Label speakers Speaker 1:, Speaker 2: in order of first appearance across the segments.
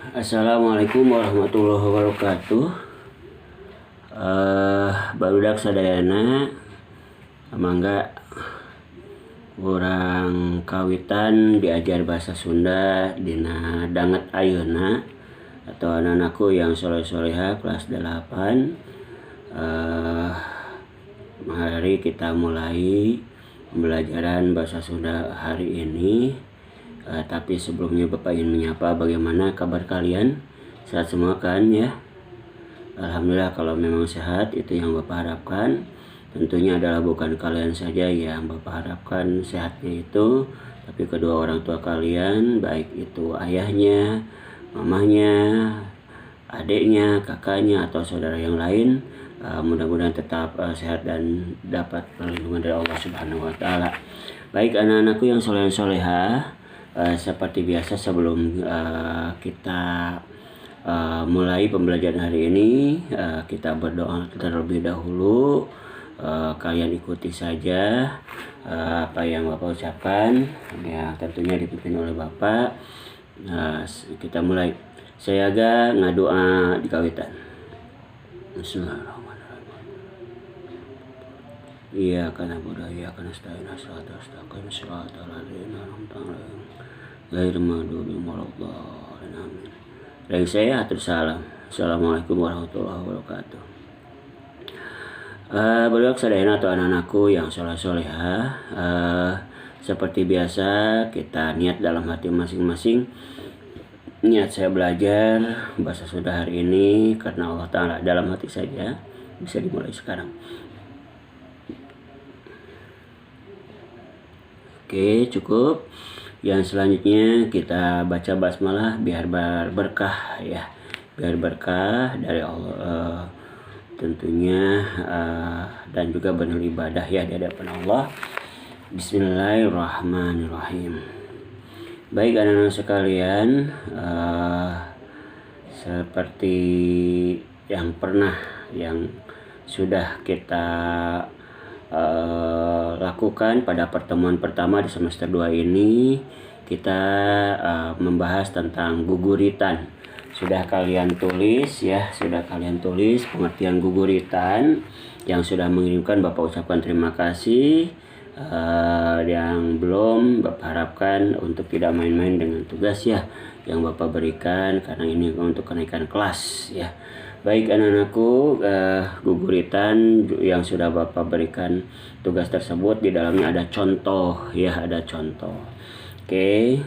Speaker 1: Assalamualaikum warahmatullahi wabarakatuh. Barudak sadayana mangga urang kawitan diajar bahasa Sunda dina danget ayeuna atau anak-anakku yang soleh-soleha kelas 8. Mari kita mulai pembelajaran bahasa Sunda hari ini. Tapi sebelumnya Bapak ingin menyapa, bagaimana kabar kalian? Sehat semua kan ya? Alhamdulillah, kalau memang sehat itu yang Bapak harapkan. Tentunya adalah bukan kalian saja yang Bapak harapkan sehatnya itu, tapi kedua orang tua kalian, baik itu ayahnya, mamahnya, adiknya, kakaknya, atau saudara yang lain. Mudah-mudahan tetap sehat dan dapat perlindungan dari Allah Subhanahu wa Ta'ala. Baik anak-anakku yang soleh-soleha, seperti biasa sebelum kita mulai pembelajaran hari ini, kita berdoa terlebih dahulu. Kalian ikuti saja apa yang Bapak ucapkan, ya tentunya dipimpin oleh Bapak. Kita mulai. Saya ngadoa di kawitan. Bismillahirrahmanirrahim. Iyyaka na'budu wa iyyaka nasta'in ihdinas siratal ladzina an'amta 'alaihim ghairil maghdubi 'alaihim waladdallin. Amin. Dari saya atur salam. Assalamualaikum warahmatullahi wabarakatuh. Barudak sadayana atau anak-anakku yang soleh-soleha, seperti biasa kita niat dalam hati masing-masing. Niat saya belajar bahasa Sunda hari ini karena Allah Ta'ala dalam hati saja. Bisa dimulai sekarang. Oke, cukup. Yang selanjutnya kita baca basmalah biar berkah ya. Biar berkah dari Allah tentunya, dan juga bernilai ibadah ya di hadapan Allah. Bismillahirrahmanirrahim. Baik anak-anak sekalian, seperti yang sudah kita lakukan pada pertemuan pertama di semester 2 ini, kita membahas tentang guguritan. Sudah kalian tulis pengertian guguritan. Yang sudah mengirimkan Bapak ucapkan terima kasih. Yang belum, Bapak harapkan untuk tidak main-main dengan tugas ya yang Bapak berikan, karena ini untuk kenaikan kelas ya. Baik anak-anakku, guguritan yang sudah Bapak berikan tugas tersebut, di dalamnya ada contoh ya, ada contoh. Oke,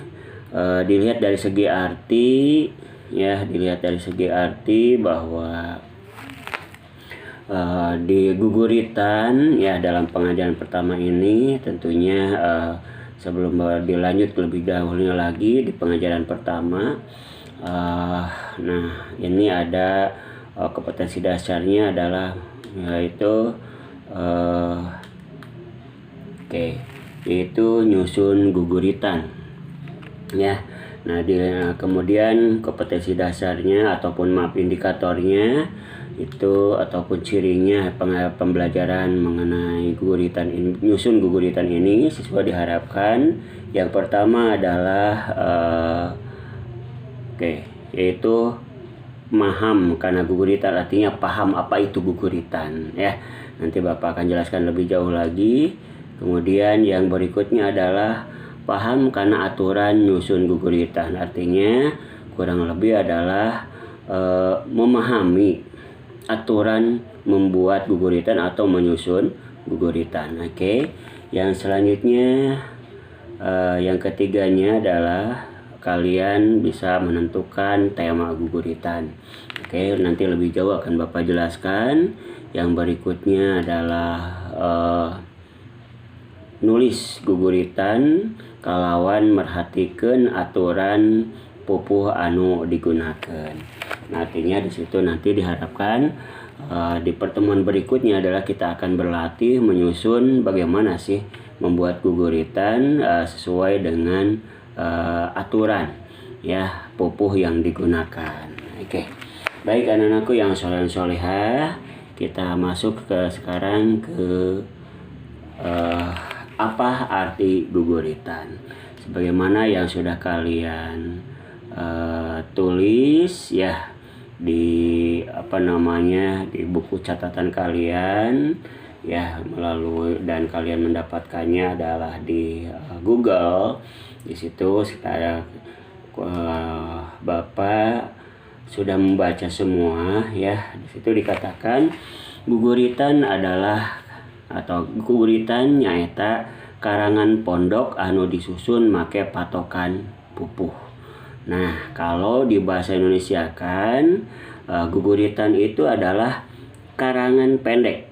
Speaker 1: dilihat dari segi arti ya, bahwa di guguritan ya dalam pengajaran pertama ini tentunya, sebelum dilanjut lebih dahulu lagi di pengajaran pertama, nah ini ada kompetensi dasarnya adalah yaitu yaitu nyusun guguritan ya. Nah kemudian kompetensi dasarnya ataupun indikatornya itu ataupun cirinya pembelajaran mengenai guguritan ini, nyusun guguritan ini siswa diharapkan yang pertama adalah yaitu paham, karena guguritan artinya paham apa itu guguritan ya. Nanti Bapak akan jelaskan lebih jauh lagi. Kemudian yang berikutnya adalah paham karena aturan nyusun guguritan, artinya kurang lebih adalah memahami aturan membuat guguritan atau menyusun guguritan. Oke. Yang selanjutnya, yang ketiganya adalah kalian bisa menentukan tema guguritan. Oke, nanti lebih jauh akan Bapak jelaskan. Yang berikutnya adalah nulis guguritan kalawan merhatikan aturan pupuh anu digunakan. Nah, artinya di situ nanti diharapkan di pertemuan berikutnya adalah kita akan berlatih menyusun bagaimana sih membuat guguritan sesuai dengan aturan ya pupuh yang digunakan. Oke. Baik anak-anakku yang soleh-soleha, kita masuk sekarang ke apa arti guguritan. Sebagaimana yang sudah kalian tulis ya di di buku catatan kalian ya, melalui, dan kalian mendapatkannya adalah di Google. Di situ setelah Bapak sudah membaca semua ya, di situ dikatakan guguritan adalah atau guguritan nyaeta karangan pondok anu disusun make patokan pupuh. Nah, kalau di bahasa Indonesia kan guguritan itu adalah karangan pendek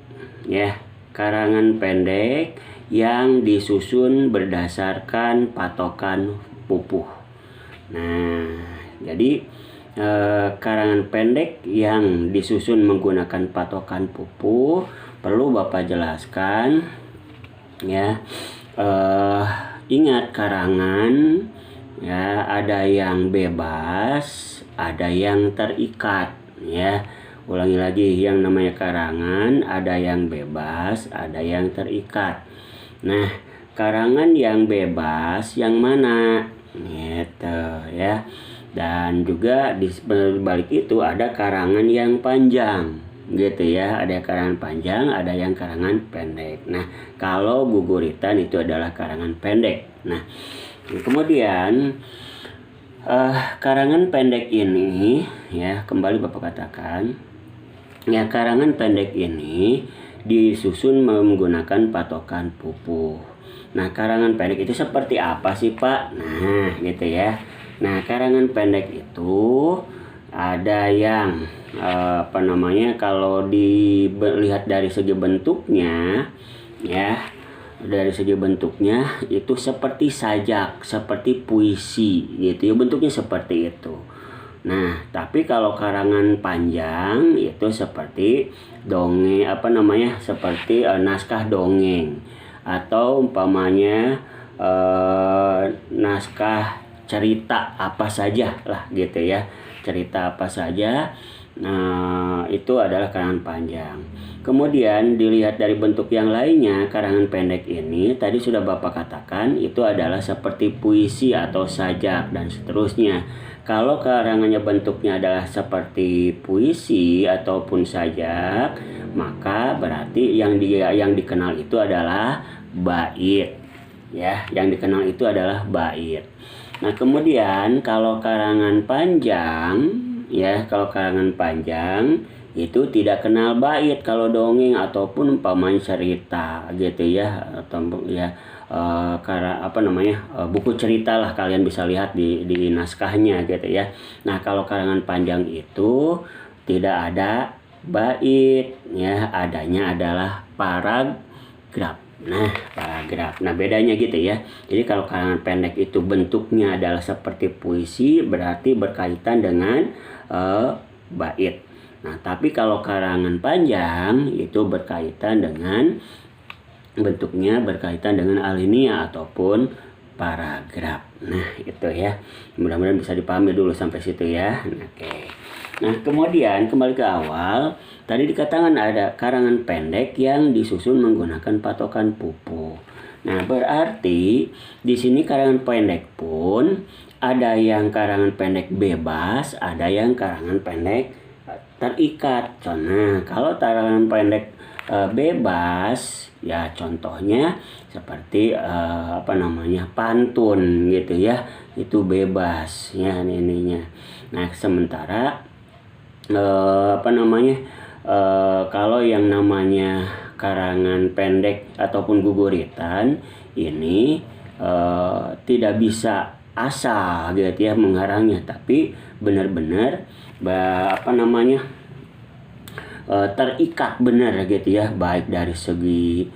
Speaker 1: ya, karangan pendek yang disusun berdasarkan patokan pupuh. Nah, jadi karangan pendek yang disusun menggunakan patokan pupuh perlu Bapak jelaskan ya. Ingat, karangan ya ada yang bebas, ada yang terikat ya. Ulangi lagi, yang namanya karangan ada yang bebas, ada yang terikat. Nah, karangan yang bebas yang mana gitu ya. Dan juga di balik itu ada karangan yang panjang gitu ya, ada karangan panjang, ada yang karangan pendek. Nah, kalau guguritan itu adalah karangan pendek. Nah, kemudian karangan pendek ini ya, kembali Bapak katakan ya, karangan pendek ini disusun menggunakan patokan pupuh. Nah, karangan pendek itu seperti apa sih Pak? Nah, gitu ya. Nah, karangan pendek itu ada yang kalau dilihat dari segi bentuknya ya, dari segi bentuknya itu seperti sajak, seperti puisi gitu ya, bentuknya seperti itu. Nah, tapi kalau karangan panjang itu seperti dongeng seperti naskah dongeng, atau umpamanya naskah cerita apa saja lah gitu ya, cerita apa saja. Nah, itu adalah karangan panjang. Kemudian dilihat dari bentuk yang lainnya, karangan pendek ini tadi sudah Bapak katakan itu adalah seperti puisi atau sajak dan seterusnya. Kalau karangannya bentuknya adalah seperti puisi ataupun sajak, maka berarti yang dikenal itu adalah bait ya, yang dikenal itu adalah bait. Nah, kemudian kalau karangan panjang ya, kalau karangan panjang itu tidak kenal bait kalau dongeng ataupun umpamanya cerita gitu ya, atau ya buku cerita lah, kalian bisa lihat di naskahnya gitu ya. Nah, kalau karangan panjang itu tidak ada bait ya, adanya adalah paragraf. Nah, paragraf. Nah, bedanya gitu ya. Jadi kalau karangan pendek itu bentuknya adalah seperti puisi, berarti berkaitan dengan bait. Nah, tapi kalau karangan panjang itu berkaitan dengan bentuknya, berkaitan dengan alinea ataupun paragraf. Nah, itu ya. Mudah-mudahan bisa dipahami dulu sampai situ ya. Oke. Nah, kemudian kembali ke awal, tadi dikatakan ada karangan pendek yang disusun menggunakan patokan pupuh. Nah, berarti di sini karangan pendek pun ada yang karangan pendek bebas, ada yang karangan pendek terikat. Nah, kalau karangan pendek bebas ya, contohnya seperti pantun gitu ya, itu bebas ya ininya. Nah, sementara kalau yang namanya karangan pendek ataupun guguritan ini tidak bisa asal gitu ya mengarangnya, tapi benar-benar terikat benar gitu ya, baik dari segi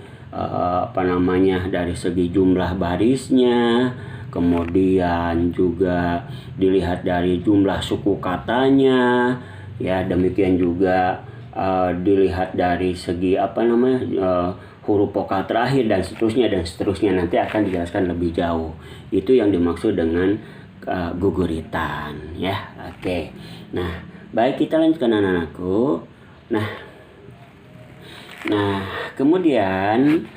Speaker 1: dari segi jumlah barisnya, kemudian juga dilihat dari jumlah suku katanya ya, demikian juga dilihat dari segi huruf vokal terakhir dan seterusnya nanti akan dijelaskan lebih jauh. Itu yang dimaksud dengan guguritan ya. Oke. Nah, baik, kita lanjutkan anak-anakku. Nah, kemudian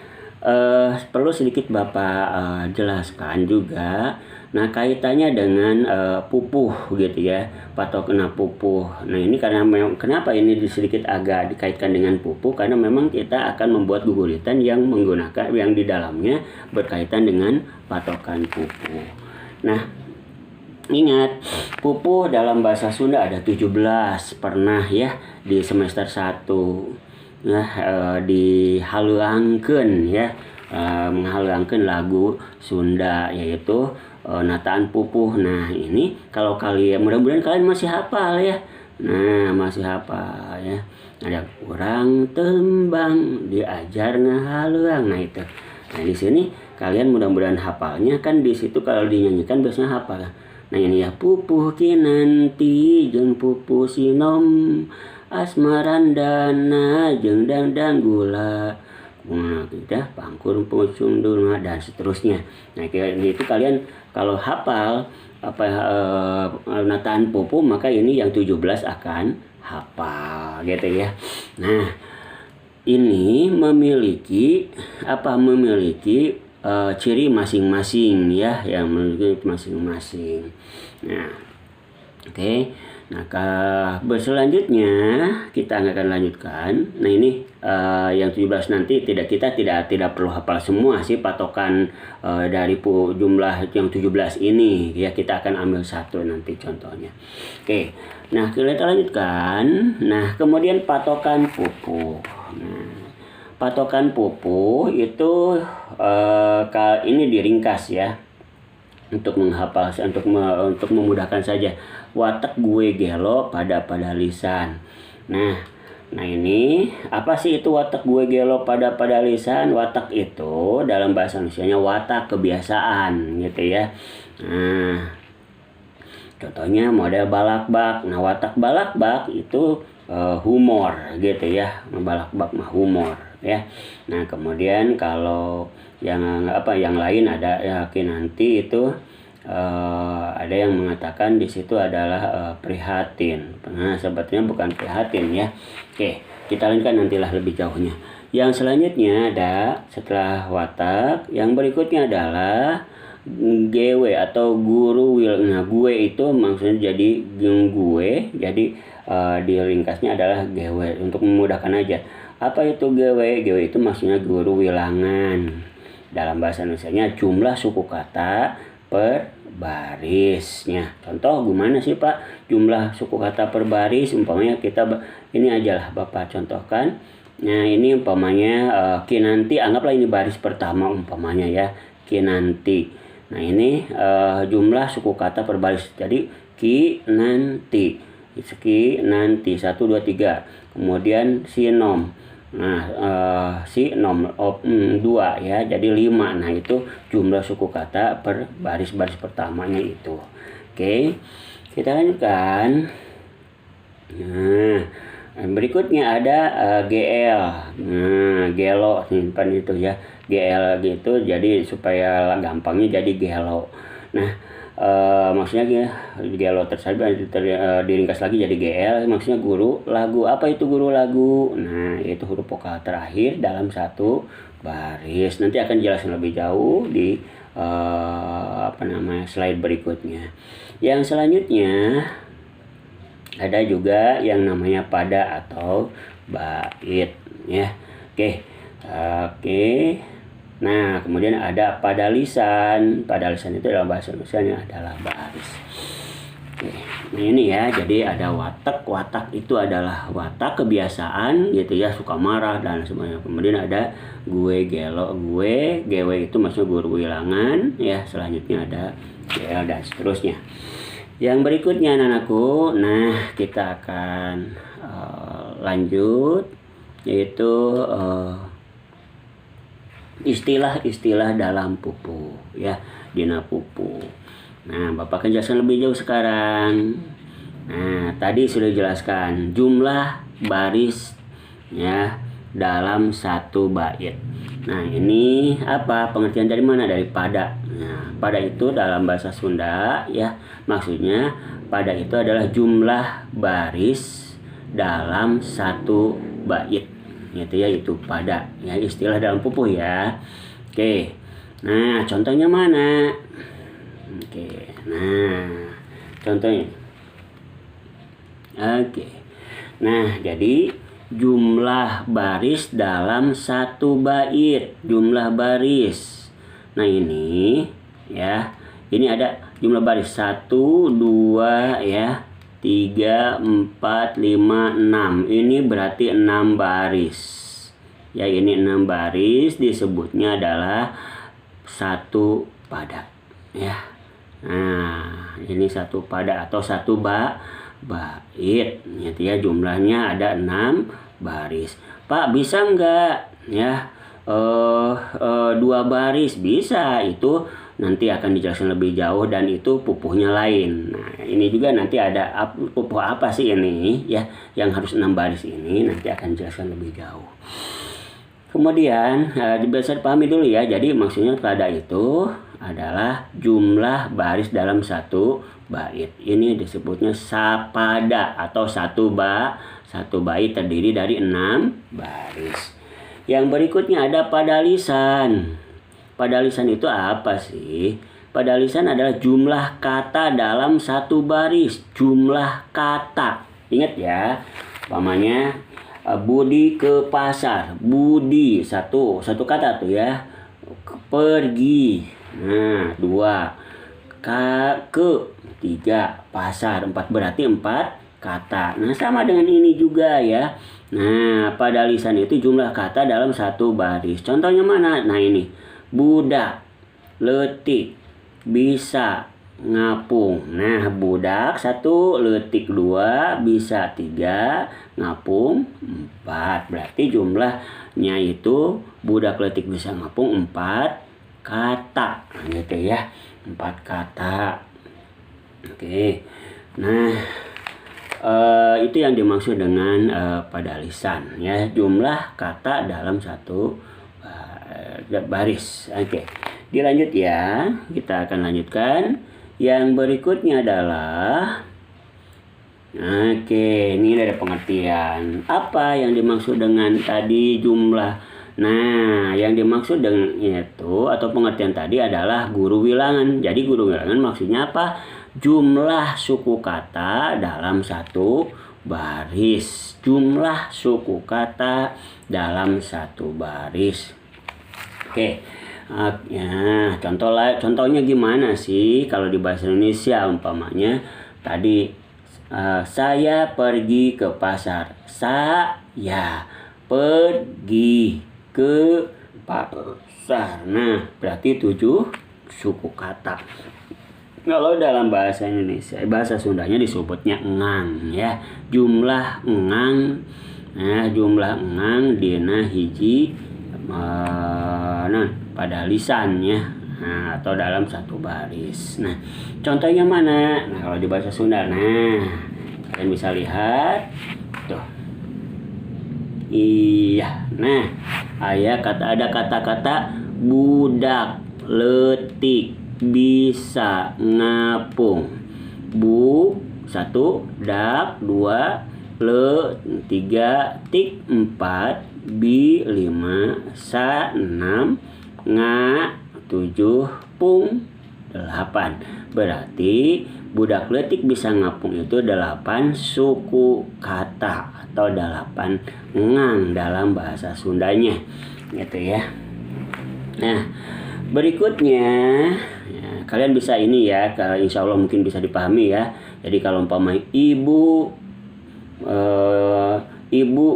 Speaker 1: perlu sedikit Bapak jelaskan juga Nah, kaitannya dengan pupuh gitu ya, patokna pupuh. Nah, ini karena kenapa ini sedikit agak dikaitkan dengan pupuh, karena memang kita akan membuat guguritan yang menggunakan yang di dalamnya berkaitan dengan patokan pupuh. Nah, ingat, pupuh dalam bahasa Sunda ada 17, pernah ya di semester 1 nah, dihaluangkeun ya, menghaluangkeun lagu Sunda yaitu nataan pupuh. Nah, ini kalau kalian, mudah-mudahan kalian masih hafal ya. Nah, masih hafal ya. Ada kurang tembang diajar ngahaluang. Nah, itu. Nah, di sini kalian mudah-mudahan hafalnya, kan di situ kalau dinyanyikan biasanya hafal. Nah, ini ya, pupuh kinanti jeung pupuh sinom asmarandana jeung dangdang gula. Nah, kita pangkur pucung dulu dan seterusnya. Nah, itu kalian kalau hafal nataan pupuh, maka ini yang 17 akan hafal gitu ya. Nah, ini memiliki ciri masing-masing ya, yang memiliki masing-masing. Nah, oke. Nah, selanjutnya kita akan lanjutkan. Nah, ini yang 17 nanti kita tidak perlu hafal semua sih patokan dari jumlah yang 17 ini ya, kita akan ambil satu nanti contohnya. Oke. Nah, kita lanjutkan. Nah, kemudian patokan pupuh. Nah, patokan pupuh itu ini diringkas ya, untuk menghafal, untuk memudahkan saja. Watak gue gelo pada lisan. Nah ini apa sih itu watak gue gelo pada lisan? Watak itu dalam bahasa Indonesianya watak, kebiasaan gitu ya. Nah, contohnya model balakbak. Nah, watak balakbak itu humor gitu ya. Balakbak mah humor ya. Nah, kemudian kalau yang lain ada ya, nanti itu ada yang mengatakan di situ adalah prihatin. Nah, sebetulnya bukan prihatin ya. Oke, kita lanjutkan nantilah lebih jauhnya. Yang selanjutnya ada setelah watak, yang berikutnya adalah GW atau guru wil. Nah, gue itu maksudnya jadi gue, jadi diringkasnya adalah GW untuk memudahkan aja. Apa itu GW? GW itu maksudnya guru wilangan. Dalam bahasa Indonesianya jumlah suku kata per barisnya. Contoh gimana sih Pak jumlah suku kata per baris? Umpamanya kita ini ajalah Bapak contohkan. Nah, ini umpamanya kinanti, anggaplah ini baris pertama umpamanya ya, kinanti. Nah, ini jumlah suku kata per baris. Jadi kinanti 1 2 3. Kemudian sinom. Nah, sinom 2 ya, jadi 5. Nah, itu jumlah suku kata per baris pertamanya itu. Oke, kita lanjutkan. Nah, berikutnya ada GL. Nah, gelo simpan itu ya. GL gitu, jadi supaya gampangnya jadi gelo. Nah, maksudnya gelo tersebut diringkas lagi jadi GL, maksudnya guru lagu. Apa itu guru lagu? Nah, itu huruf vokal terakhir dalam satu baris. Nanti akan jelaskan lebih jauh di slide berikutnya. Yang selanjutnya ada juga yang namanya pada atau bait ya. Oke. Nah, kemudian ada pada lisan. Pada lisan itu dalam bahasa Indonesia adalah baris. Oke. Nah, ini ya, jadi ada watak. Watak itu adalah watak kebiasaan gitu ya, suka marah dan semuanya. Kemudian ada gue gelo, GW itu maksudnya guru wilangan ya. Selanjutnya ada GL dan seterusnya. Yang berikutnya anak-anakku, nah kita akan lanjut yaitu istilah-istilah dalam pupuh ya, dina pupuh. Nah, Bapak akan jelaskan lebih jauh sekarang. Nah, tadi sudah dijelaskan jumlah baris ya dalam satu bait. Nah, ini apa pengertian dari mana? Dari pada. Nah, pada itu dalam bahasa Sunda ya, maksudnya pada itu adalah jumlah baris dalam satu bait. Gitu ya, itu pada ya, istilah dalam pupuh ya. Oke. Nah, contohnya mana? Oke. Nah, contohnya. Oke. Nah, jadi jumlah baris dalam satu bait, jumlah baris. Nah, ini ya. Ini ada jumlah baris 1 2 ya. 3 4 5 6. Ini berarti 6 baris. Ya, ini 6 baris, disebutnya adalah satu pada ya. Nah, ini satu pada atau satu bait gitu ya, jumlahnya ada 6 baris. Pak, bisa enggak ya 2 baris? Bisa, itu nanti akan dijelaskan lebih jauh dan itu pupuhnya lain. Nah, ini juga nanti ada pupuh apa sih ini ya, yang harus 6 baris ini nanti akan dijelaskan lebih jauh. Kemudian bisa dipahami dulu ya. Jadi maksudnya pada itu adalah jumlah baris dalam satu bait. Ini disebutnya sapada atau satu bait terdiri dari 6 baris. Yang berikutnya ada pada lisan. Pada lisan itu apa sih? Pada lisan adalah jumlah kata dalam satu baris. Jumlah kata. Ingat ya. Umpamanya Budi ke pasar. Budi satu kata tuh ya. Pergi. Nah, 2. Ke 3. Pasar 4, berarti 4 kata. Nah, sama dengan ini juga ya. Nah, pada lisan itu jumlah kata dalam satu baris. Contohnya mana? Nah, ini. Budak, letik, bisa, ngapung. Nah, budak 1, letik 2, bisa 3, ngapung 4. Berarti jumlahnya itu budak, letik, bisa, ngapung 4 kata. Nah, gitu ya. 4 kata. Oke. Nah, itu yang dimaksud dengan pada lisan ya, jumlah kata dalam satu baris. Oke. Dilanjut ya. Kita akan lanjutkan. Yang berikutnya adalah ini ada pengertian. Apa yang dimaksud dengan tadi jumlah? Nah, yang dimaksud dengan itu atau pengertian tadi adalah guru bilangan. Jadi guru bilangan maksudnya apa? Jumlah suku kata dalam satu baris. Jumlah suku kata dalam satu baris. Oke. Ya, contohnya gimana sih kalau di bahasa Indonesia? Umpamanya tadi saya pergi ke pasar. Saya pergi ke pasar. Nah, berarti 7 suku kata. Kalau dalam bahasa Indonesia, bahasa Sundanya disebutnya engang ya. Jumlah engang. Nah, jumlah engang dina hiji pada lisannya, atau dalam satu baris. Nah, contohnya mana? Nah, kalau di bahasa Sunda, nah kalian bisa lihat tuh. Iya. Nah, ada kata-kata budak, letik, bisa, ngapung. Bu 1, dak 2, le 3, tik 4, bi 5, sa 6, nga 7, pung 8. Berarti budak, letik, bisa, ngapung itu 8 suku kata atau 8 ngang dalam bahasa Sundanya gitu ya. Nah, berikutnya ya, kalian bisa ini ya, insya Allah mungkin bisa dipahami ya. Jadi kalau umpama ibu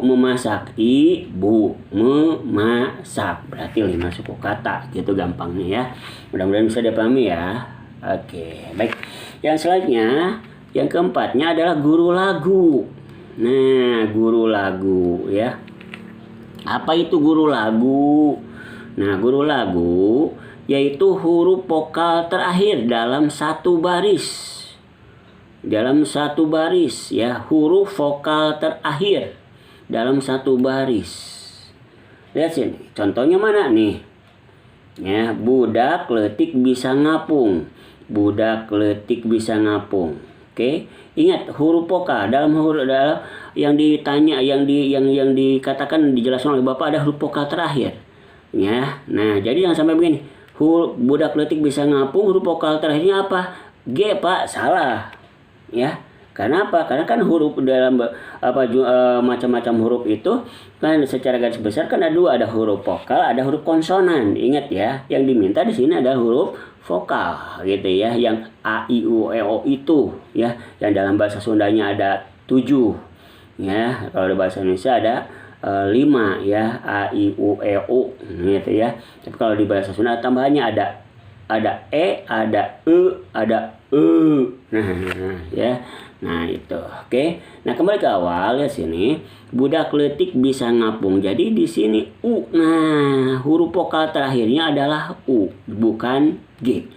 Speaker 1: memasak, ibu memasak, berarti 5 suku kata gitu gampangnya ya. Mudah-mudahan bisa dipahami ya. Oke, baik. Yang selanjutnya, yang keempatnya adalah guru lagu. Nah, guru lagu ya. Apa itu guru lagu? Nah, guru lagu yaitu huruf vokal terakhir dalam satu baris. Dalam satu baris ya, huruf vokal terakhir dalam satu baris. Lihat sini, contohnya mana nih? Ya, budak, letik, bisa, ngapung. Budak, letik, bisa, ngapung. Oke, ingat huruf vokal dalam yang ditanya, yang dikatakan, dijelaskan oleh Bapak ada huruf vokal terakhir. Ya, nah jadi jangan sampai begini. budak letik bisa ngapung, huruf vokal terakhirnya apa? G, Pak. Salah. Ya. Karena apa? Karena kan huruf dalam macam-macam huruf itu kan secara garis besar kan ada dua, ada huruf vokal, ada huruf konsonan. Ingat ya, yang diminta di sini ada huruf vokal gitu ya, yang a, i, u, e, o itu ya, yang dalam bahasa Sundanya ada 7 ya. Kalau di bahasa Indonesia ada 5 ya, a, i, u, e, u gitu ya. Tapi kalau di bahasa Sunda tambahannya ada e, ada e, ada nah ya. Nah itu oke. Nah kembali ke awal ya, sini budak letik bisa ngapung, jadi di sini u. Nah huruf vokal terakhirnya adalah u, bukan g.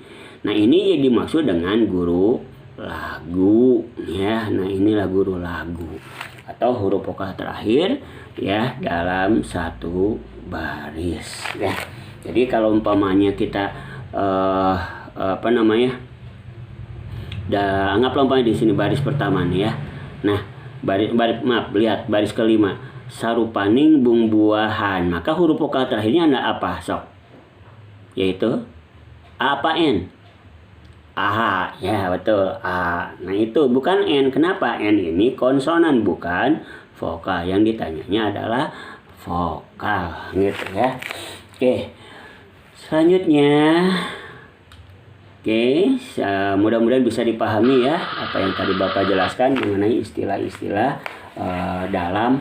Speaker 1: Nah ini yang dimaksud dengan guru lagu ya. Nah inilah guru lagu atau huruf vokal terakhir ya dalam satu baris ya. Jadi kalau umpamanya kita anggaplah umpamanya di sini baris pertama nih ya. Nah, lihat baris kelima, sarupaning bung-buahan. Maka huruf vokal terakhirnya ada apa, sok? Yaitu a apa n? A, ya betul, a. Nah itu bukan n. Kenapa? N ini konsonan bukan vokal. Yang ditanyanya adalah vokal, gitu ya. Oke, selanjutnya. Oke, mudah-mudahan bisa dipahami ya apa yang tadi Bapak jelaskan mengenai istilah-istilah dalam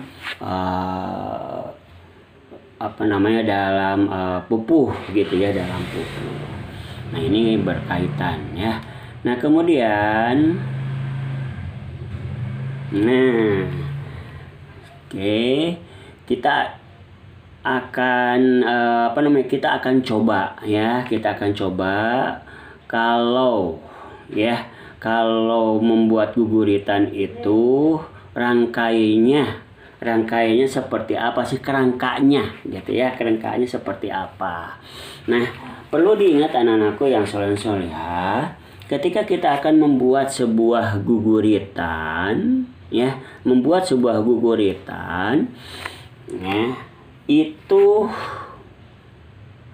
Speaker 1: dalam pupuh gitu ya, dalam pupuh. Nah ini berkaitan ya. Nah kemudian, kita akan kita akan coba ya, kalau membuat guguritan itu rangkaiannya seperti apa sih, kerangkanya gitu ya, kerangkanya seperti apa. Nah perlu diingat anak-anakku yang soleh-solehah, ketika kita akan membuat sebuah guguritan ya, itu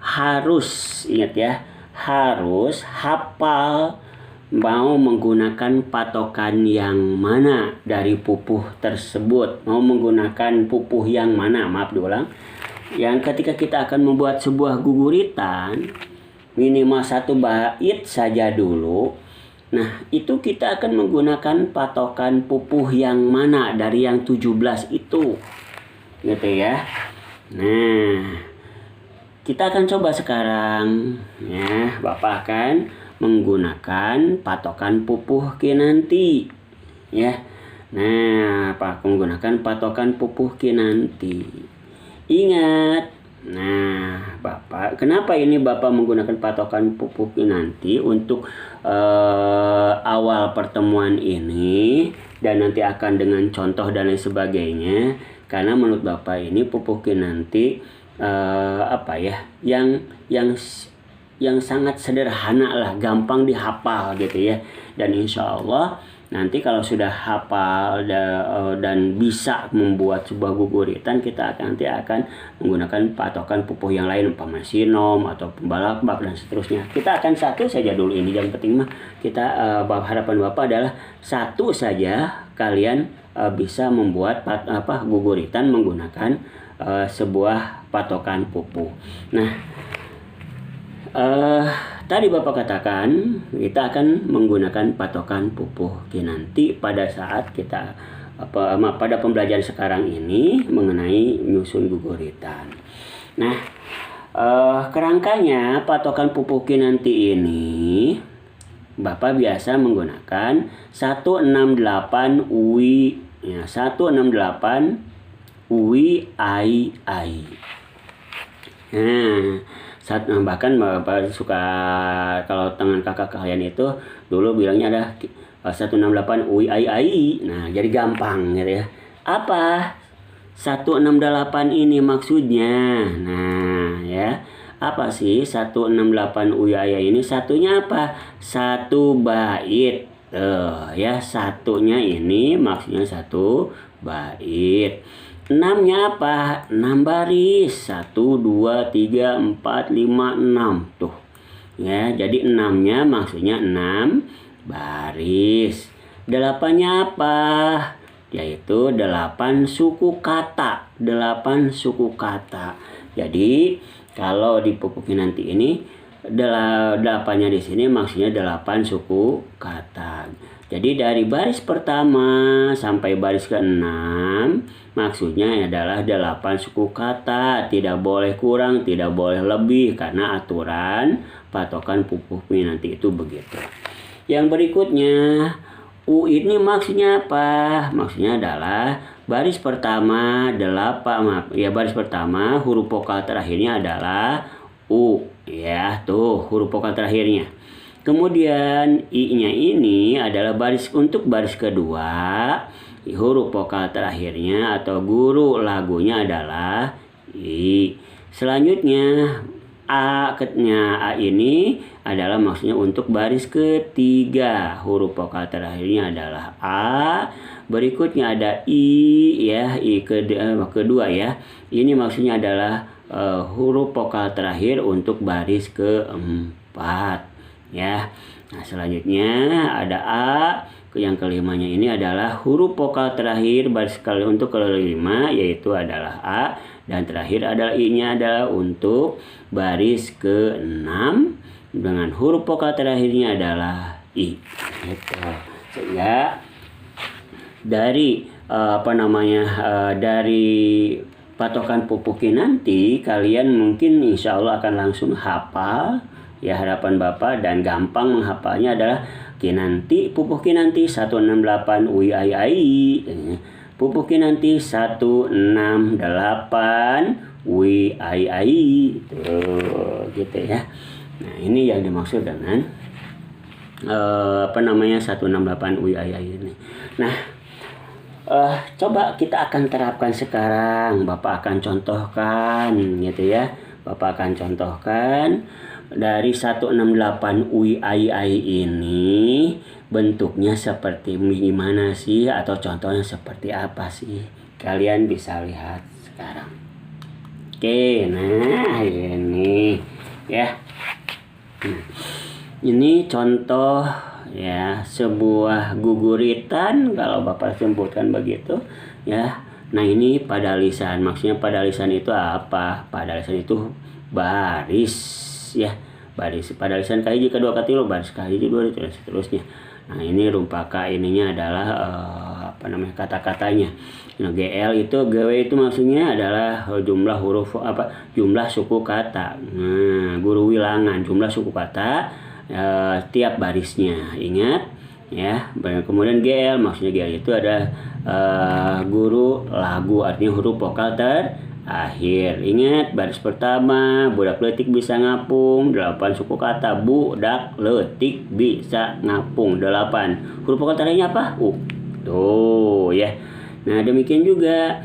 Speaker 1: harus ingat ya, harus hafal mau menggunakan patokan yang mana dari pupuh tersebut, mau menggunakan pupuh yang mana, maaf diulang. Yang ketika kita akan membuat sebuah guguritan minimal 1 bait saja dulu. Nah itu kita akan menggunakan patokan pupuh yang mana dari yang 17 itu gitu ya. Nah kita akan coba sekarang ya, Bapak akan menggunakan patokan pupuh kinanti ya. Nah, menggunakan patokan pupuh kinanti. Ingat. Nah, Bapak, kenapa ini Bapak menggunakan patokan pupuh kinanti untuk awal pertemuan ini dan nanti akan dengan contoh dan lain sebagainya? Karena menurut Bapak ini pupuh kinanti yang sangat sederhana lah, gampang dihafal gitu ya. Dan insya Allah nanti kalau sudah hafal dan bisa membuat sebuah guguritan, kita nanti akan menggunakan patokan pupuh yang lain, umpama sinom atau pembalakbak dan seterusnya. Kita akan satu saja dulu, ini yang penting mah kita harapan Bapak adalah satu saja kalian bisa membuat guguritan menggunakan sebuah patokan pupuh. Nah, tadi Bapak katakan kita akan menggunakan patokan pupuh kinanti pada saat kita pada pembelajaran sekarang ini mengenai nyusun guguritan. Nah, kerangkanya patokan pupuh kinanti ini Bapak biasa menggunakan 168 UI ya, 168 UI ai. Nah, bahkan Bapak suka kalau tangan kakak kalian itu dulu bilangnya ada 168 UI ai. Nah, jadi gampang gitu ya. Apa 168 ini maksudnya? Nah, ya. Apa sih 168 UI ai ini? Satunya apa? Satu bait. Ya, satunya ini maksudnya satu bait. 6-nya apa? 6 baris. 1, 2, 3, 4, 5, 6. Tuh. Ya, jadi 6-nya maksudnya 6 baris. 8-nya apa? Yaitu 8 suku kata. 8 suku kata. Jadi kalau di pupuk kinanti ini 8-nya di sini maksudnya 8 suku kata. Jadi dari baris pertama sampai baris ke-6 maksudnya adalah 8 suku kata. Tidak boleh kurang, tidak boleh lebih karena aturan patokan pupuk kinanti itu begitu. Yang berikutnya, U ini maksudnya apa? Maksudnya adalah baris pertama baris pertama huruf vokal terakhirnya adalah U, ya tuh huruf vokal terakhirnya. Kemudian I-nya ini adalah untuk baris kedua, huruf vokal terakhirnya atau guru lagunya adalah I. Selanjutnya A ini adalah maksudnya untuk baris ketiga, huruf vokal terakhirnya adalah A. Berikutnya ada I, ya, I kedua ya. Ini maksudnya adalah huruf vokal terakhir untuk baris keempat, ya. Nah, selanjutnya ada A. Yang kelimanya ini adalah huruf vokal terakhir untuk kelima, yaitu adalah A. Dan terakhir adalah I-nya adalah untuk baris ke-6 dengan huruf vokal terakhirnya adalah I. Gitu. Sehingga dari dari patokan pupuk kinanti, kalian mungkin insya Allah akan langsung hafal, ya, harapan Bapak, dan gampang menghafalnya adalah kinanti, pupuk kinanti 168 WIAI. Pupuk kinanti 168 WIAI. Tuh, gitu ya. Nah, ini yang dimaksud dengan 168 WIAI ini. Nah, coba kita akan terapkan sekarang. Bapak akan contohkan, gitu ya. Bapak akan contohkan dari 168 WIAI ini bentuknya seperti gimana sih, atau contohnya seperti apa sih? Kalian bisa lihat sekarang. Oke, nah ini ya. Ini contoh ya sebuah guguritan kalau Bapak sebutkan begitu ya. Nah, ini pada lisan. Maksudnya pada lisan itu apa? Pada lisan itu baris ya. Baris pada lisan kahiji kedua katilu, baris kahiji dua dan seterusnya. Nah, ini rumpaka ininya adalah kata-katanya. Nah, GL itu GW itu maksudnya adalah jumlah huruf jumlah suku kata. Nah, guru wilangan jumlah suku kata tiap barisnya. Ingat ya. Kemudian GL maksudnya GL itu ada guru lagu, artinya huruf vokal terakhir. Ingat baris pertama budak letik bisa ngapung 8 suku kata. Budak letik bisa ngapung 8 huruf vokal terakhirnya apa? U. Tuh ya. Nah, demikian juga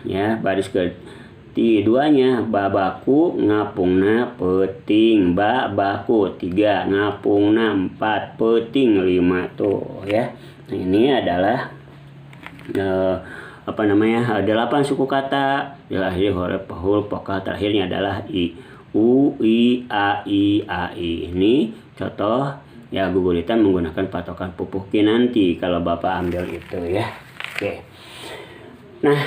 Speaker 1: ya baris keduanya babaku ngapungna peting, babaku 3 ngapungna 4 peting 5 tuh ya. Nah, ini adalah 8 suku kata. Akhirnya huruf vokal terakhirnya adalah I. U, I, A, I, A, I. Ini contoh ya guguritan menggunakan patokan pupuk kinanti kalau Bapak ambil itu ya. Oke. Nah,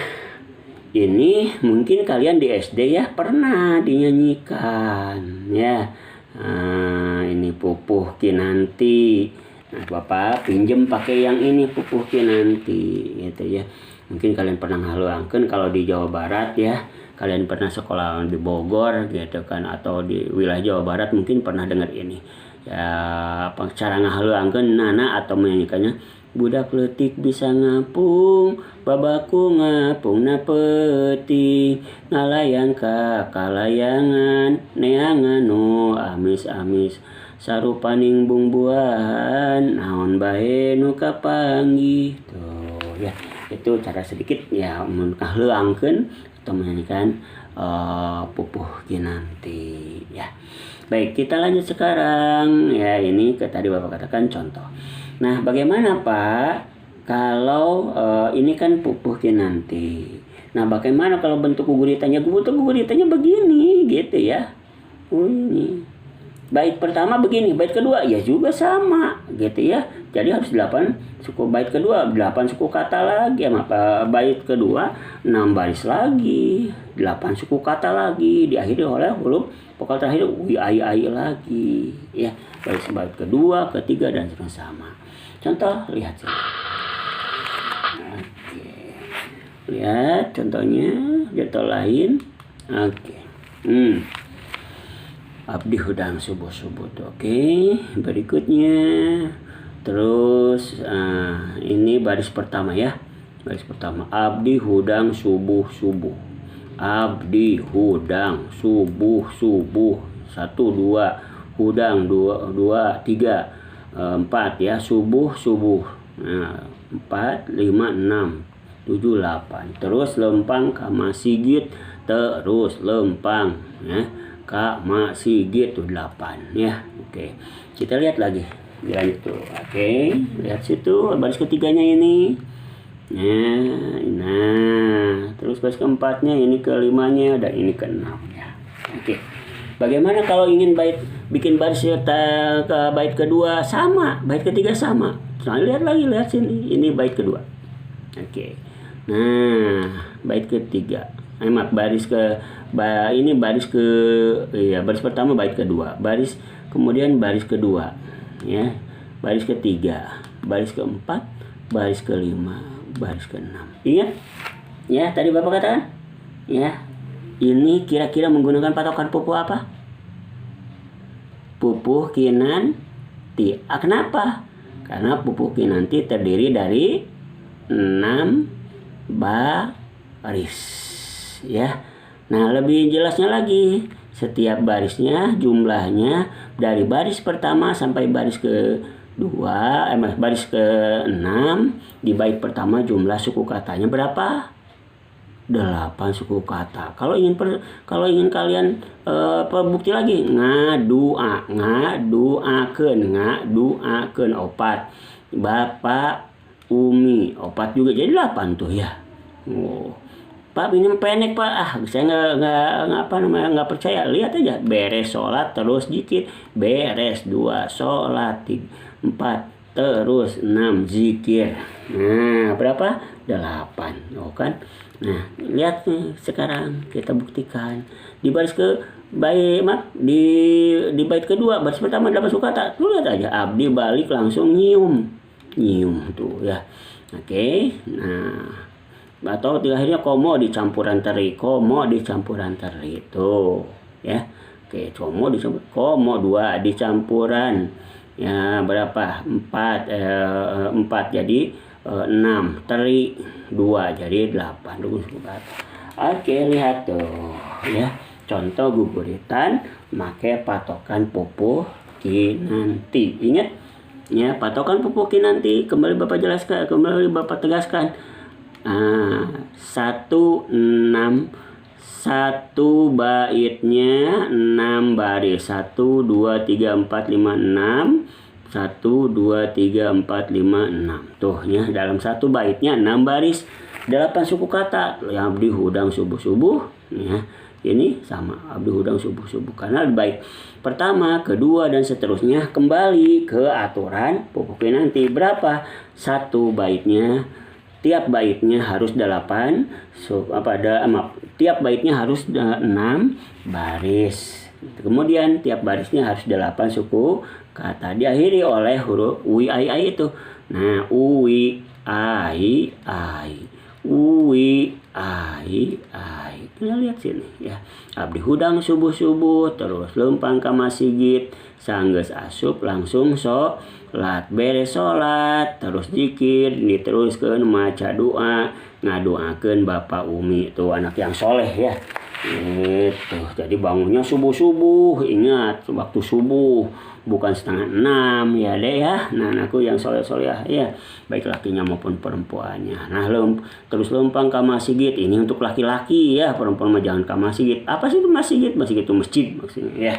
Speaker 1: ini mungkin kalian di SD ya pernah dinyanyikan ya. Nah, ini pupuk kinanti. Nah, Bapak pinjem pakai yang ini pupuk kinanti gitu ya. Mungkin kalian pernah ngaluangkeun kalau di Jawa Barat ya. Kalian pernah sekolah di Bogor gitu kan, atau di wilayah Jawa Barat mungkin pernah dengar ini. Ya, cara ngaluangkeun nana atau menyanyikannya. Budak letik bisa ngapung, babaku ngapung na peting, ngalayang ka kalayangan, neangan no amis-amis, sarupaning bungbuan, naon bae nu kapanggih. Tuh ya, itu cara sedikit ya mengkaheulangkeun atau menyanyikan pupuh kinanti ya. Baik, kita lanjut sekarang ya. Ini tadi Bapak katakan contoh. Nah, bagaimana Pak kalau ini kan pupuh kinanti. Nah, bagaimana kalau bentuk guguritannya? Bentuk guguritannya begini gitu ya. Ini Bait pertama begini, bait kedua ya juga sama gitu ya. Jadi harus 8 suku, bait kedua 8 suku kata lagi, apa bait kedua 6 baris lagi, 8 suku kata lagi, diakhiri oleh huruf vokal terakhir wi ai lagi ya. Bait kedua, ketiga dan seterusnya sama. Contoh lihat sini. Oke. Lihat contohnya, contoh lain. Oke. Abdi hudang subuh-subuh. Oke, berikutnya. Terus ini baris pertama ya. Baris pertama, abdi hudang subuh-subuh. Abdi hudang subuh-subuh. 1 2, hudang 2 3, 4 ya, subuh-subuh. Nah, 4 5 6 7 8. Terus lempang kama sigit, terus lempang ya. Kama sigit tuh 8 ya. Oke. Kita lihat lagi. Lanjut. Oke, lihat situ baris ketiganya ini. Nah, terus baris keempatnya, ini kelimanya, dan ini keenamnya. Oke. Bagaimana kalau ingin bikin baris ke bait kedua sama, bait ketiga sama? Nah, lihat sini. Ini bait kedua. Oke. Nah, bait ketiga. Baris pertama bait kedua, kemudian baris kedua ya, baris ketiga, baris keempat, baris kelima, baris keenam. Ingat ya, tadi Bapak katakan ya, ini kira-kira menggunakan patokan pupuh apa? Pupuh kinanti. Kenapa? Karena pupuh kinanti terdiri dari 6 baris ya. Nah, lebih jelasnya lagi, setiap barisnya jumlahnya dari baris pertama sampai baris kedua, baris ke-6 di bait pertama jumlah suku katanya berapa? 8 suku kata. Kalau ingin kalian bukti lagi, ngaduakeun opat. Bapak Umi opat juga jadi 8 tuh ya. Pak, ini pendek Pak. Saya nggak percaya. Lihat aja, beres sholat terus zikir, beres 2 sholat 4 terus 6 zikir. Nah, berapa? 8. Oh kan? Nah, lihat nih, sekarang kita buktikan di baris di bait kedua, baris pertama 8 suku kata. Tuh lihat aja, abdi balik langsung nyium tuh ya. Oke. Nah, atau akhirnya komo di campuran teri tuh ya. Oke, komo 2 di campuran ya, berapa? 4 jadi 6, teri 2 jadi 8. Oke, lihat tuh ya, contoh guguritan make patokan pupuh kinanti. Ingat ya, patokan pupuh kinanti, kembali Bapak tegaskan. 1 6, 1 baitnya 6 baris, 1 2 3 4 5 6, 1 2 3 4 5 6 tuh ya. Dalam 1 baitnya 6 baris, 8 suku kata. Abdi hudang subuh-subuh ya. Ini sama, abdi hudang subuh-subuh, karena bait pertama, kedua dan seterusnya kembali ke aturan pupuh kinanti. Berapa? 1 baitnya, tiap baitnya harus 8 tiap baitnya harus 6 baris. Kemudian tiap barisnya harus 8 suku kata, diakhiri oleh huruf wi ai itu. Nah, uwi ai uwi ai. Kita lihat sini ya. Abdi hudang subuh-subuh, terus lempang ka masjid, sanggeus asup langsung sholat, beres sholat terus zikir, diteruskeun maca doa, ngadoakeun Bapak Umi tuh, anak yang soleh ya. Itu jadi bangunnya subuh-subuh. Ingat, waktu subuh, bukan 5:30 ya deh ya. Nah, anakku yang soleh-soleh ya, baik lakinya maupun perempuannya. Nah, terus lempang ka masjid, ini untuk laki-laki ya, perempuan mah jangan ka masjid. Apa sih itu masjid? Masjid itu masjid maksudnya ya.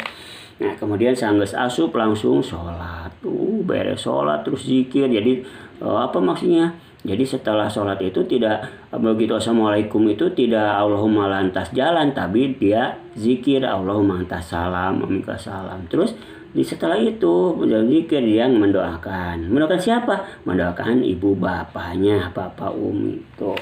Speaker 1: Nah, kemudian sanggeus asup langsung sholat, beres sholat terus zikir. Jadi apa maksudnya? Jadi setelah sholat itu tidak begitu assalamualaikum itu tidak Allahumma lantas jalan, tapi dia zikir Allahumma antas salam, minka salam. Terus Setelah itu zikir yang mendoakan siapa? Mendoakan ibu bapaknya, Bapak Umi tuh.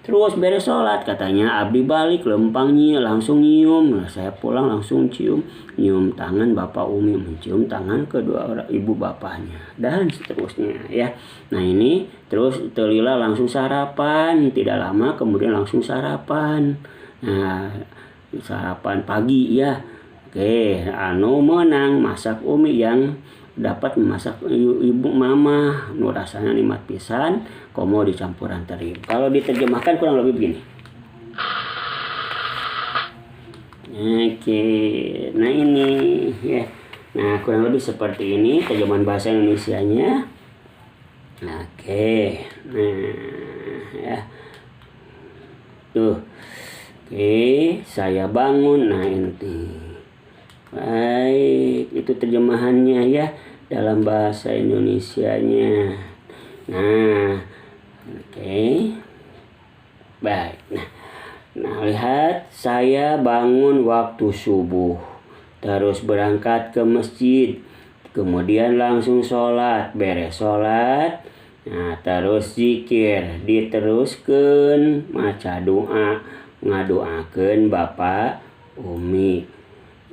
Speaker 1: Terus beres sholat katanya abdi balik lempangnya langsung nyium. Nah, saya pulang langsung nyium tangan Bapak Umi, mencium tangan kedua orang ibu bapaknya dan seterusnya ya. Nah ini terus Telila langsung sarapan, tidak lama kemudian langsung sarapan. Nah sarapan pagi ya. Oke, anu menang masak Umi yang dapat memasak ibu mama nu rasanya nikmat pisan komo dicampuran teri. Kalau diterjemahkan kurang lebih begini. Oke, nah ini ya. Nah kurang lebih seperti ini terjemahan bahasa Indonesianya. Oke, nah ya tuh. Oke, saya bangun. Nah ini baik, itu terjemahannya ya dalam bahasa Indonesianya. Nah, oke. Baik. Nah, lihat saya bangun waktu subuh. Terus berangkat ke masjid. Kemudian langsung sholat. Beres sholat. Nah, terus zikir. Diteruskan maca doa. Ngadoakeun Bapak Umi.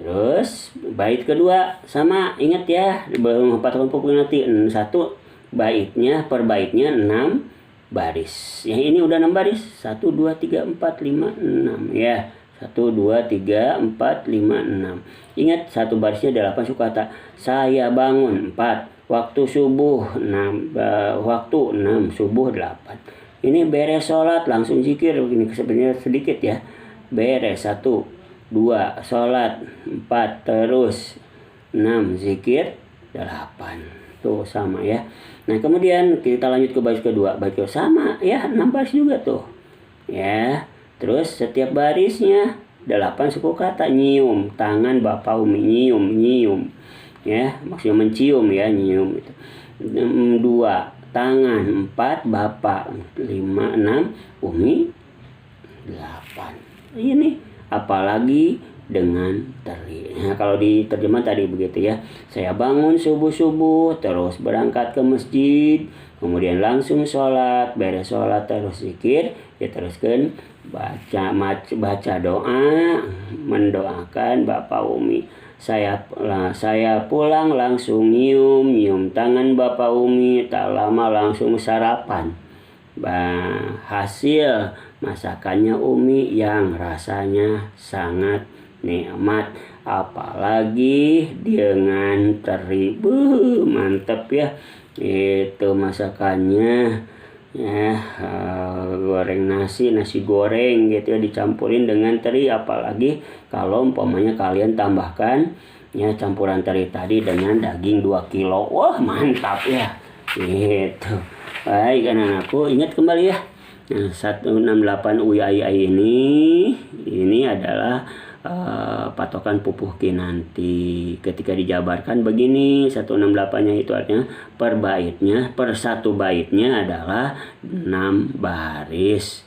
Speaker 1: Terus bait kedua sama, ingat ya, patron pupuk nanti 1 baitnya per baitnya 6 baris. Yang ini udah 6 baris. 1 2 3 4 5 6 ya. 1 2 3 4 5 6. Ingat 1 barisnya 8 suku kata. Saya bangun 4, waktu subuh 6, waktu 6, subuh 8. Ini beres sholat langsung zikir. Ini sebenarnya sedikit ya. Beres 1 2 sholat 4 terus 6 zikir 8 tuh sama ya. Nah kemudian kita lanjut ke bait kedua. Bait kedua sama ya 6 baris juga tuh ya. Terus setiap barisnya 8 suku kata. Nyium tangan Bapak Umi, nyium ya, maksudnya mencium ya, nyium itu. 2 tangan, 4 Bapak, 5 6 Umi, 8. Ini apalagi dengan teri. Nah, kalau diterjemah tadi begitu ya. Saya bangun subuh-subuh, terus berangkat ke masjid, kemudian langsung sholat, beres sholat terus zikir, diteruskan baca doa, mendoakan Bapak Umi. Saya pulang langsung nyium tangan Bapak Umi, tak lama langsung sarapan. Hasil masakannya Umi yang rasanya sangat nikmat, apalagi dengan teri. Mantep ya itu masakannya ya. Goreng nasi goreng gitu ya, dicampurin dengan teri. Apalagi kalau umpamanya kalian tambahkan ya campuran teri tadi dengan daging 2 kilo. Wah mantap ya gitu. Baik anak-anakku, ingat kembali ya. Nah, 168 UIAI ini adalah patokan pupuh kinanti. Ketika dijabarkan begini, 168-nya itu artinya per baitnya, per 1 baitnya adalah 6 baris.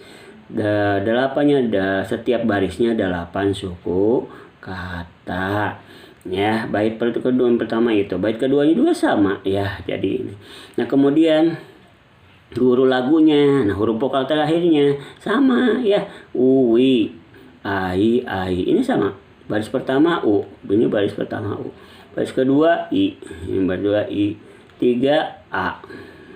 Speaker 1: 8-nya setiap barisnya 8 suku kata. Ya, bait kedua pertama itu, bait keduanya juga sama ya. Jadi ini. Nah, kemudian guru lagunya, nah huruf vokal terakhirnya sama ya. Uwi, ai, ini sama. Baris pertama U, ini baris pertama U. Baris kedua I, ini baris kedua I. 3 A,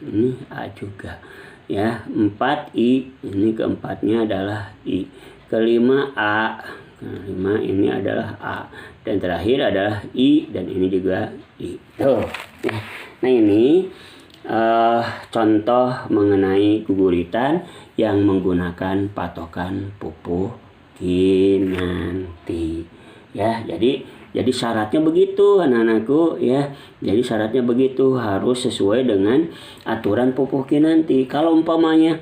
Speaker 1: ini A juga. Ya, 4 I, ini keempatnya adalah I. Kelima A, kelima ini adalah A. Dan terakhir adalah I, dan ini juga I. Tuh. Nah ini contoh mengenai guguritan yang menggunakan patokan pupuh kinanti ya. Jadi syaratnya begitu anak-anakku ya. Jadi syaratnya begitu, harus sesuai dengan aturan pupuh kinanti. Kalau umpamanya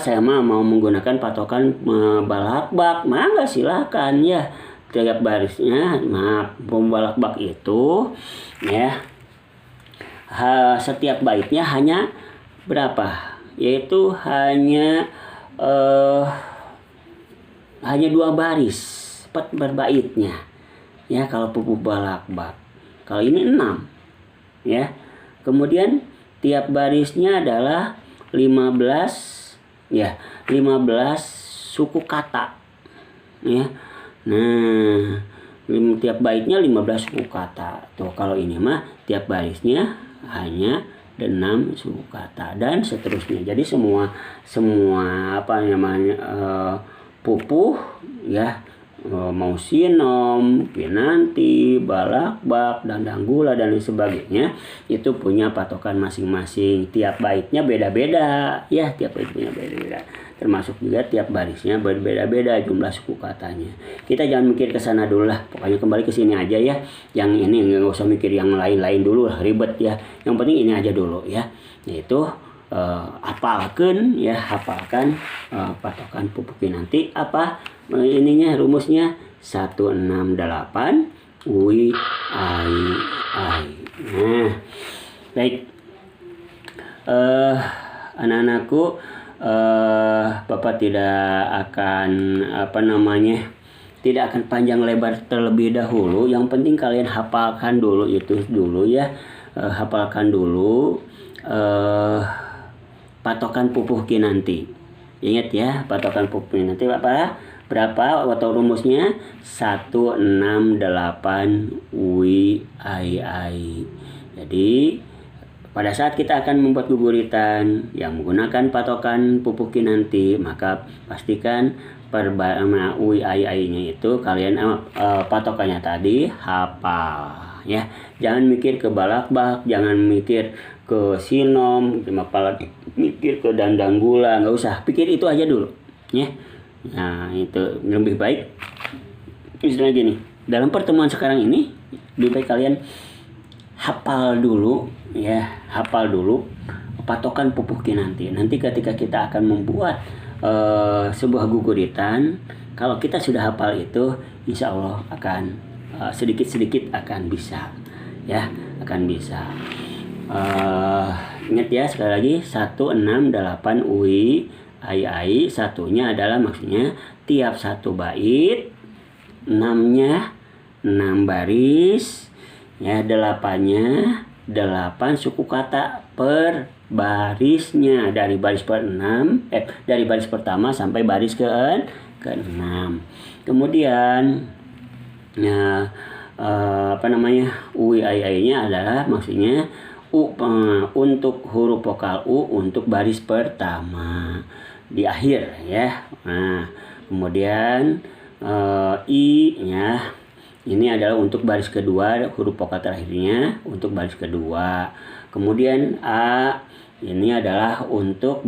Speaker 1: saya mau menggunakan patokan balakbak, maka silakan ya. Tiap barisnya balakbak itu ya, setiap baitnya hanya berapa? Yaitu hanya 2 baris per baitnya. Ya, kalau pupuh balakbak. Kalau ini 6 ya. Kemudian tiap barisnya adalah 15 ya, 15 suku kata ya. Nah, tiap baitnya 15 suku kata. Tuh kalau ini mah tiap barisnya hanya 6 suku kata dan seterusnya. Jadi semua apa namanya pupuh ya, mau sinom, pinanti, balakbak, dandang gula dan lain sebagainya itu punya patokan masing-masing. Tiap baitnya beda-beda ya, tiap baitnya beda-beda. Termasuk juga tiap barisnya berbeda-beda jumlah suku katanya. Kita jangan mikir ke sana dulu lah, pokoknya kembali ke sini aja ya. Yang ini nggak usah mikir yang lain-lain dulu lah, ribet ya. Yang penting ini aja dulu ya, yaitu hafalkan ya, hafalkan patokan pupukin nanti apa ininya, rumusnya 168 ui ai ai. Nah, baik anak-anakku, Bapak tidak akan tidak akan panjang lebar terlebih dahulu. Yang penting kalian hafalkan dulu itu dulu ya, hafalkan dulu patokan pupuh kinanti. Ingat ya, patokan pupuh kinanti berapa atau rumusnya 168 ui ai ai. Jadi pada saat kita akan membuat guguritan yang menggunakan patokan pupuh kinanti, maka pastikan ui ai ai-nya itu kalian patokannya tadi hafal ya. Jangan mikir ke balakbak, jangan mikir ke sinom, apalagi mikir ke dandang gula, nggak usah pikir itu aja dulu ya. Nah itu lebih baik. Misalnya gini, dalam pertemuan sekarang ini lebih baik kalian hafal dulu ya, hafal dulu patokan pupuh kinanti. Nanti ketika kita akan membuat sebuah guguritan, kalau kita sudah hafal itu, insya Allah akan sedikit-sedikit akan bisa ya, akan bisa. Ingat ya, sekali lagi 168 ui ai ai, satunya adalah maksudnya tiap satu bait 6-nya 6 baris ya, 8-nya 8 suku kata per barisnya, dari baris dari baris pertama sampai baris ke-6. Kemudian ya ui ai ai-nya adalah maksudnya untuk huruf vokal U untuk baris pertama di akhir ya. Nah, kemudian I ya, ini adalah untuk baris kedua, huruf vokal terakhirnya untuk baris kedua. Kemudian A ini adalah untuk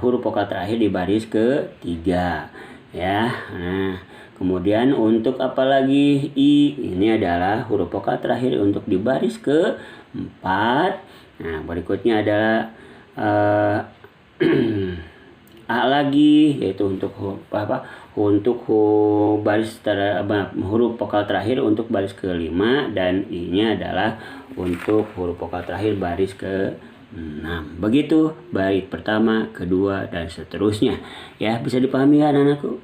Speaker 1: huruf vokal terakhir di baris ketiga ya. Nah, kemudian untuk apa lagi, I ini adalah huruf vokal terakhir untuk di baris keempat. Nah, berikutnya adalah A lagi, yaitu untuk baris huruf vokal terakhir untuk baris kelima, dan I-nya adalah untuk huruf vokal terakhir baris ke-6. Begitu bait pertama, kedua dan seterusnya. Ya, bisa dipahami ya anak-anakku?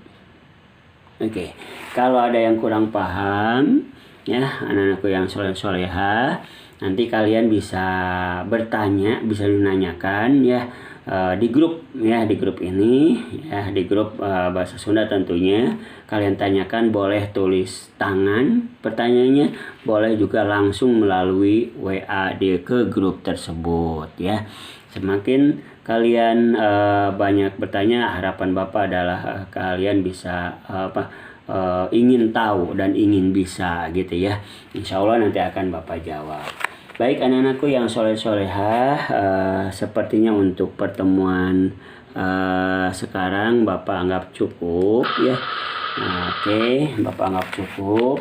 Speaker 1: Oke. Kalau ada yang kurang paham ya, anak-anakku yang soleh-solehah, nanti kalian bisa bertanya, bisa menanyakan ya di grup ya, di grup ini ya, di grup bahasa Sunda tentunya. Kalian tanyakan, boleh tulis tangan pertanyaannya, boleh juga langsung melalui WA ke grup tersebut ya. Semakin kalian banyak bertanya, harapan Bapak adalah kalian bisa ingin tahu dan ingin bisa gitu ya. Insya Allah nanti akan Bapak jawab. Baik anak-anakku yang soleh-solehah, sepertinya untuk pertemuan sekarang Bapak anggap cukup ya. Oke, Bapak anggap cukup.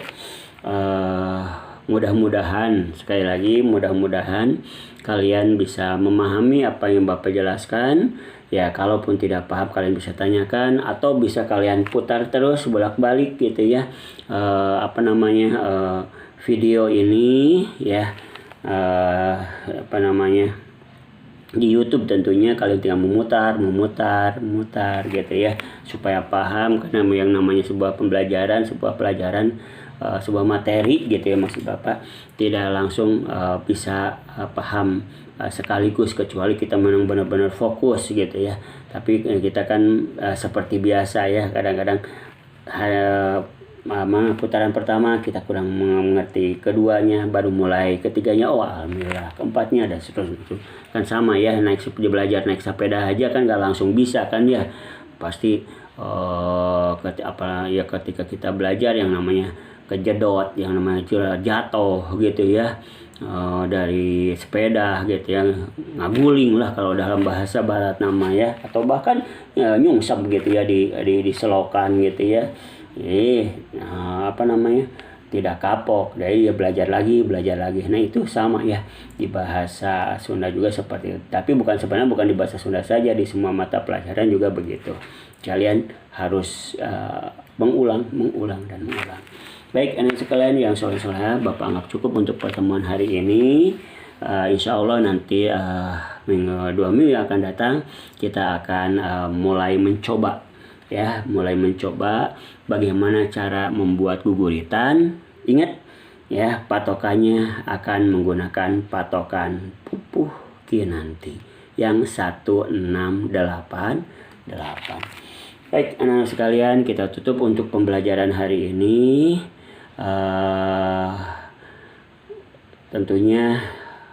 Speaker 1: Mudah-mudahan, sekali lagi mudah-mudahan kalian bisa memahami apa yang Bapak jelaskan. Ya, kalaupun tidak paham kalian bisa tanyakan atau bisa kalian putar terus bolak-balik gitu ya. Video ini ya. Di YouTube tentunya kalian tinggal memutar gitu ya, supaya paham, karena yang namanya sebuah pelajaran sebuah materi gitu ya maksud Bapak, tidak langsung bisa paham sekaligus, kecuali kita memang benar-benar fokus gitu ya. Tapi kita kan seperti biasa ya, kadang-kadang putaran pertama kita kurang mengerti, keduanya baru mulai, ketiganya alhamdulillah, keempatnya dan seterusnya. Kan sama ya, belajar naik sepeda aja kan nggak langsung bisa kan ya, pasti ketika kita belajar yang namanya kejedot, yang namanya jatuh gitu ya, dari sepeda gitu ya, ngaguling lah kalau dalam bahasa barat nama ya, atau bahkan nyungsep gitu ya di selokan gitu ya. Tidak kapok, jadi ya belajar lagi. Nah itu sama ya di bahasa Sunda juga seperti itu. Tapi sebenarnya bukan di bahasa Sunda saja, di semua mata pelajaran juga begitu. Kalian harus mengulang dan mengulang. Baik anak sekalian yang soleh-soleh, Bapak anggap cukup untuk pertemuan hari ini. Insya Allah nanti 2 minggu yang akan datang kita akan mulai mencoba bagaimana cara membuat guguritan. Ingat ya, patokannya akan menggunakan patokan pupuh kinanti yang 1688. Baik anak-anak sekalian, kita tutup untuk pembelajaran hari ini. Tentunya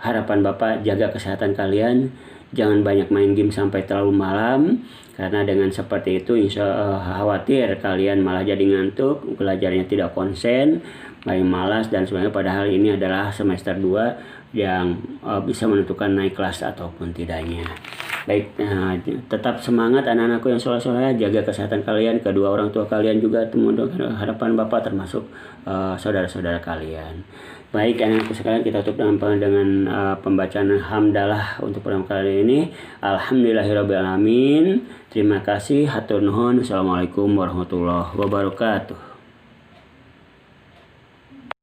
Speaker 1: harapan Bapak jaga kesehatan kalian, jangan banyak main game sampai terlalu malam, karena dengan seperti itu khawatir kalian malah jadi ngantuk, belajarnya tidak konsen, main malas dan sebagainya. Padahal ini adalah semester 2 yang bisa menentukan naik kelas ataupun tidaknya. Baik, tetap semangat anak-anakku yang soleh-soleh, jaga kesehatan kalian, kedua orang tua kalian juga, harapan Bapak termasuk saudara-saudara kalian. Baik anak-anakku sekalian, kita tutup dengan pembacaan hamdalah untuk pertama kali ini. Alhamdulillahirabbil alamin. Terima kasih, hatur nuhun. Assalamualaikum warahmatullahi wabarakatuh.